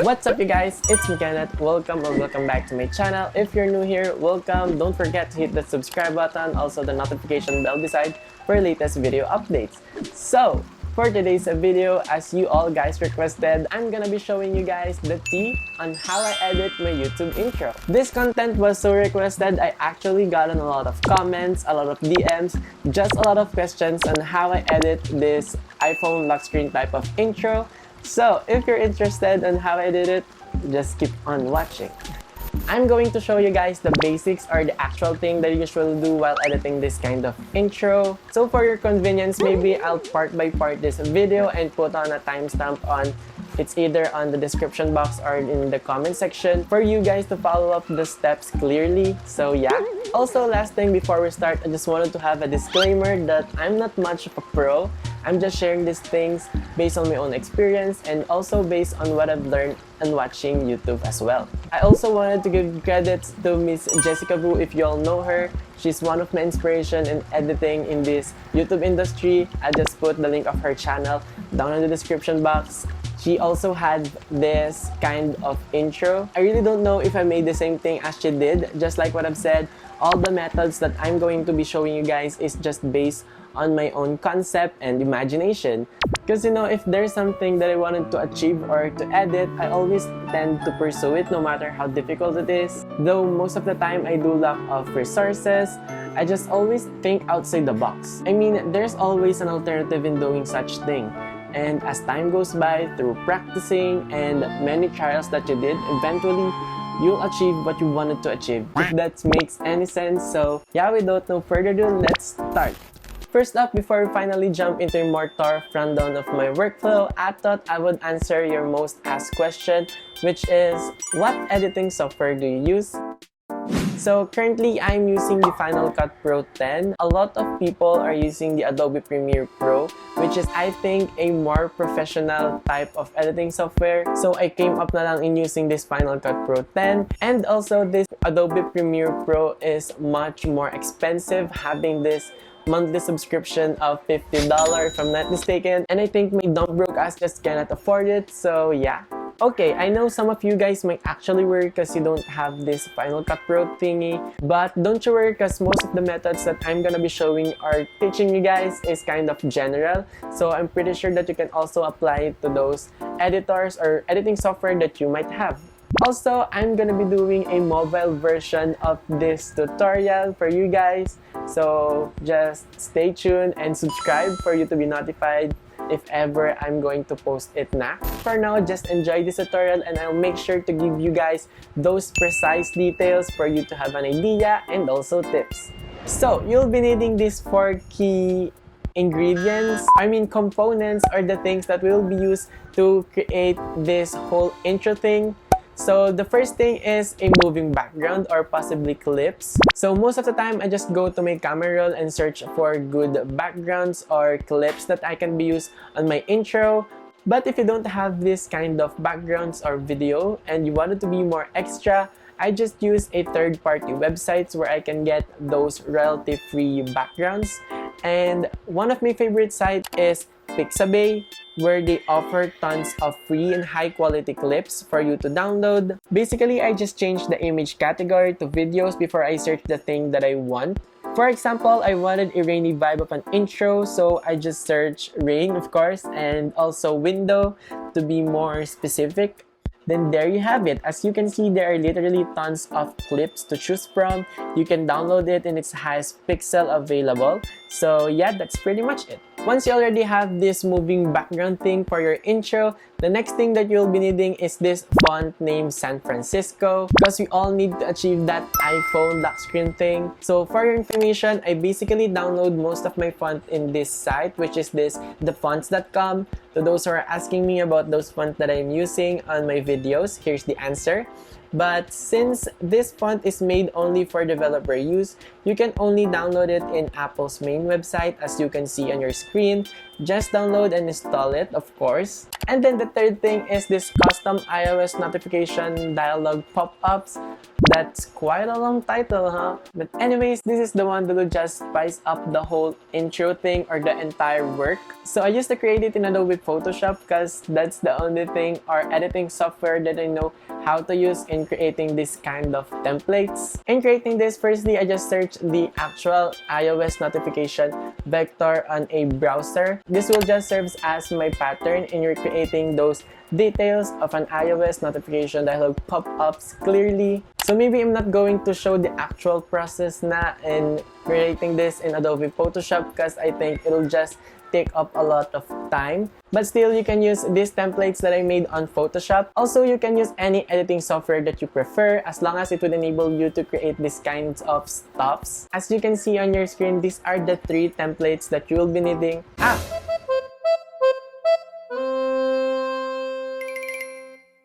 What's up you guys, it's me Kenneth. Welcome back to my channel. If you're new here, welcome. Don't forget to hit the subscribe button, also the notification bell beside for latest video updates. So, for today's video, as you all guys requested, I'm gonna be showing you guys the tea on how I edit my YouTube intro. This content was so requested, I actually gotten a lot of comments, a lot of DMs, just a lot of questions on how I edit this iPhone lock screen type of intro. So, if you're interested on how I did it, just keep on watching. I'm going to show you guys the basics or the actual thing that I usually do while editing this kind of intro. So for your convenience, maybe I'll part by part this video and put on a timestamp on it's either on the description box or in the comment section for you guys to follow up the steps clearly. So yeah. Also, last thing before we start, I just wanted to have a disclaimer that I'm not much of a pro. I'm just sharing these things based on my own experience and also based on what I've learned and watching YouTube as well. I also wanted to give credits to Miss Jessica Vu, if you all know her. She's one of my inspiration in editing in this YouTube industry. I just put the link of her channel down in the description box. She also had this kind of intro. I really don't know if I made the same thing as she did. Just like what I've said, all the methods that I'm going to be showing you guys is just based on my own concept and imagination. Because you know, if there's something that I wanted to achieve or to edit, I always tend to pursue it no matter how difficult it is. Though most of the time I do lack of resources, I just always think outside the box. I mean, there's always an alternative in doing such thing. And as time goes by, through practicing and many trials that you did, eventually you'll achieve what you wanted to achieve. If that makes any sense. So yeah, without no further ado, let's start. First up, before we finally jump into a more thorough rundown of my workflow, I thought I would answer your most asked question, which is, what editing software do you use? So currently, I'm using the Final Cut Pro 10. A lot of people are using the Adobe Premiere Pro, which is, I think, a more professional type of editing software. So I came up na lang in using this Final Cut Pro 10. And also, this Adobe Premiere Pro is much more expensive, having this monthly subscription of $50 if I'm not mistaken. And I think my dumb broke ass just cannot afford it. So yeah. Okay, I know some of you guys might actually worry because you don't have this Final Cut Pro thingy, but don't you worry because most of the methods that I'm gonna be showing or teaching you guys is kind of general. So I'm pretty sure that you can also apply it to those editors or editing software that you might have. Also, I'm gonna be doing a mobile version of this tutorial for you guys. So just stay tuned and subscribe for you to be notified if ever I'm going to post it na. For now, just enjoy this tutorial and I'll make sure to give you guys those precise details for you to have an idea and also tips. So, you'll be needing these 4 key components or the things that will be used to create this whole intro thing. So the first thing is a moving background or possibly clips. So most of the time, I just go to my camera roll and search for good backgrounds or clips that I can be used on my intro. But if you don't have this kind of backgrounds or video and you want it to be more extra, I just use a third-party websites where I can get those royalty-free backgrounds. And one of my favorite sites is Pixabay, where they offer tons of free and high-quality clips for you to download. Basically, I just change the image category to videos before I search the thing that I want. For example, I wanted a rainy vibe of an intro, so I just search rain, of course, and also window to be more specific. Then there you have it. As you can see, there are literally tons of clips to choose from. You can download it in its highest pixel available. So yeah, that's pretty much it. Once you already have this moving background thing for your intro, the next thing that you'll be needing is this font named San Francisco, because we all need to achieve that iPhone lock screen thing. So for your information, I basically download most of my font in this site, which is this thefonts.com. To those who are asking me about those fonts that I'm using on my videos, here's the answer. But since this font is made only for developer use, you can only download it in Apple's main website, as you can see on your screen. Just download and install it, of course. And then the third thing is this custom iOS notification dialog pop-ups. That's quite a long title, huh? But anyways, this is the one that will just spice up the whole intro thing or the entire work. So I used to create it in Adobe Photoshop because that's the only thing or editing software that I know how to use in creating this kind of templates. In creating this, firstly, I just searched the actual iOS notification vector on a browser. This will just serve as my pattern in creating those details of an iOS notification dialog pop-ups clearly. So maybe I'm not going to show the actual process na in creating this in Adobe Photoshop because I think it'll just take up a lot of time. But still, you can use these templates that I made on Photoshop. Also, you can use any editing software that you prefer as long as it would enable you to create these kinds of stuffs. As you can see on your screen, these are the 3 templates that you will be needing.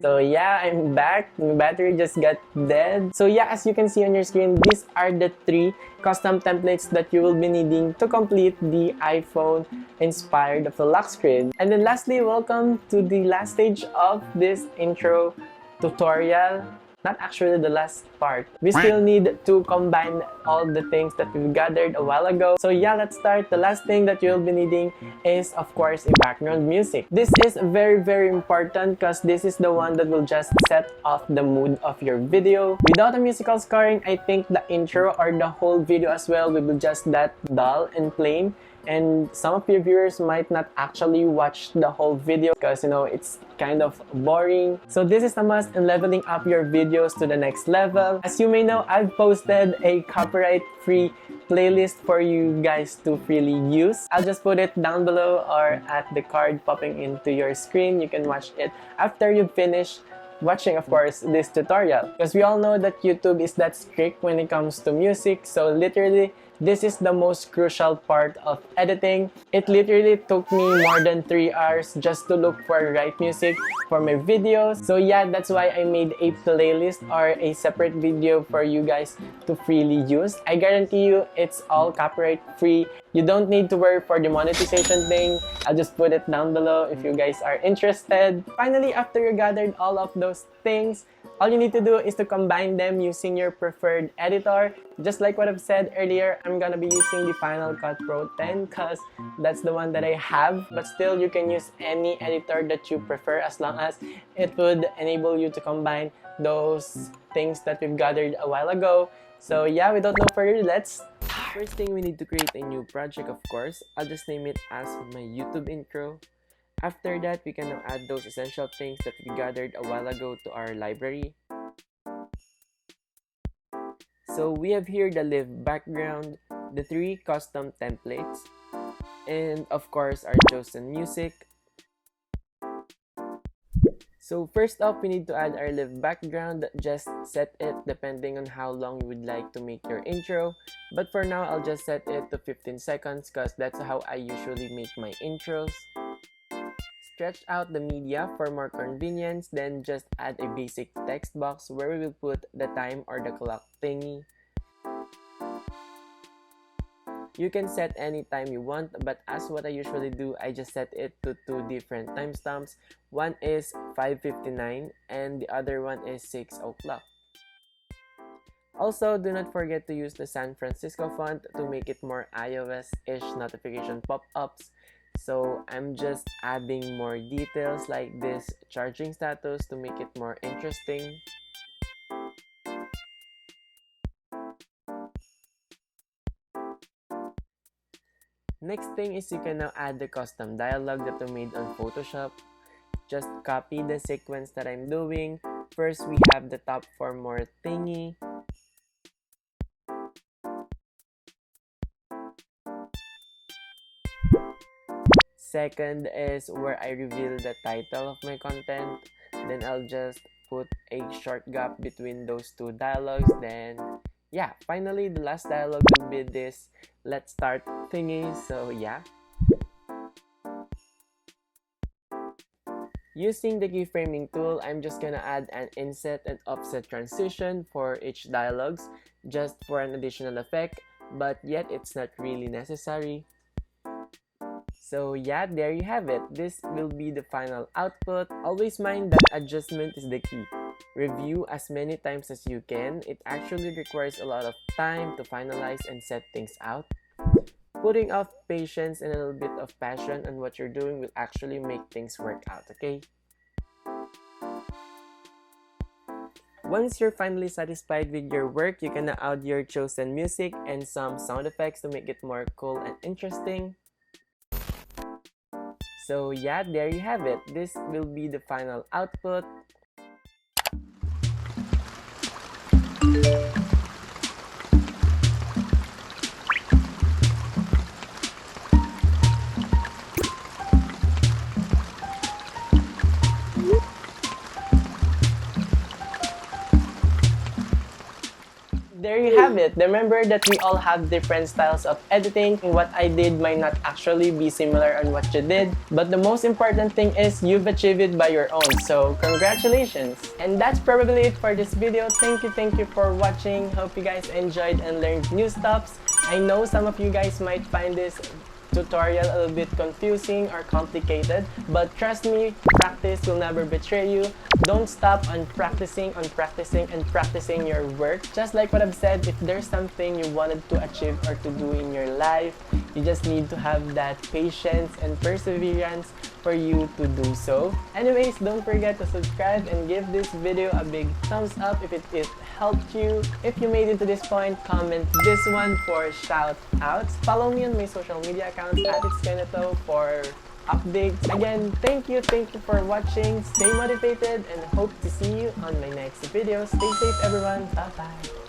So yeah, I'm back. My battery just got dead. So yeah, as you can see on your screen, these are the 3 custom templates that you will be needing to complete the iPhone inspired of the lock screen. And then lastly, welcome to the last stage of this intro tutorial. Not actually the last part. We still need to combine all the things that we've gathered a while ago. So yeah, let's start. The last thing that you'll be needing is, of course, a background music. This is very important because this is the one that will just set off the mood of your video. Without a musical scoring, I think the intro or the whole video as well will be just that dull and plain. And some of your viewers might not actually watch the whole video because, you know, it's kind of boring. So this is a must in leveling up your videos to the next level. As you may know, I've posted a copyright-free playlist for you guys to freely use. I'll just put it down below or at the card popping into your screen. You can watch it after you finish watching, of course, this tutorial. Because we all know that YouTube is that strict when it comes to music. So literally, this is the most crucial part of editing. It literally took me more than 3 hours just to look for right music for my videos. So yeah, that's why I made a playlist or a separate video for you guys to freely use. I guarantee you it's all copyright free. You don't need to worry for the monetization thing. I'll just put it down below if you guys are interested. Finally, after you gathered all of those things, all you need to do is to combine them using your preferred editor. Just like what I've said earlier, I'm gonna be using the Final Cut Pro 10 because that's the one that I have. But still, you can use any editor that you prefer as long as it would enable you to combine those things that we've gathered a while ago. So yeah, without no further, let's start. First thing, we need to create a new project, of course. I'll just name it as my YouTube intro. After that, we can now add those essential things that we gathered a while ago to our library. So we have here the live background, the 3 custom templates, and of course our chosen music. So first up, we need to add our live background. Just set it depending on how long you would like to make your intro. But for now, I'll just set it to 15 seconds because that's how I usually make my intros. Stretch out the media for more convenience, then just add a basic text box where we will put the time or the clock thingy. You can set any time you want, but as what I usually do, I just set it to 2 different timestamps. One is 5:59 and the other one is 6 o'clock. Also, do not forget to use the San Francisco font to make it more iOS-ish notification pop-ups. So I'm just adding more details like this charging status to make it more interesting. Next thing is you can now add the custom dialogue that we made on Photoshop. Just copy the sequence that I'm doing. First, we have the top for more thingy. Second is where I reveal the title of my content. Then I'll just put a short gap between those 2 dialogues. Then yeah, finally the last dialogue will be this let's start thingy. So yeah. Using the keyframing tool, I'm just gonna add an inset and offset transition for each dialogues just for an additional effect, but yet it's not really necessary. So yeah, there you have it. This will be the final output. Always mind that adjustment is the key. Review as many times as you can. It actually requires a lot of time to finalize and set things out. Putting off patience and a little bit of passion on what you're doing will actually make things work out, okay? Once you're finally satisfied with your work, you can add your chosen music and some sound effects to make it more cool and interesting. So yeah, there you have it. This will be the final output. There you have it. Remember that we all have different styles of editing, and what I did might not actually be similar on what you did, but the most important thing is you've achieved it by your own, so congratulations! And that's probably it for this video. Thank you for watching. Hope you guys enjoyed and learned new stuff. I know some of you guys might find this tutorial a little bit confusing or complicated, but trust me, practice will never betray you. Don't stop on practicing and practicing your work. Just like what I've said, if there's something you wanted to achieve or to do in your life, you just need to have that patience and perseverance for you to do so. Anyways, don't forget to subscribe and give this video a big thumbs up if it helped you. If you made it to this point, comment this one for shout outs. Follow me on my social media accounts at 𝕿𝖆𝖎𝖓𝖐 for updates. Again, thank you for watching. Stay motivated and hope to see you on my next video. Stay safe everyone. Bye bye.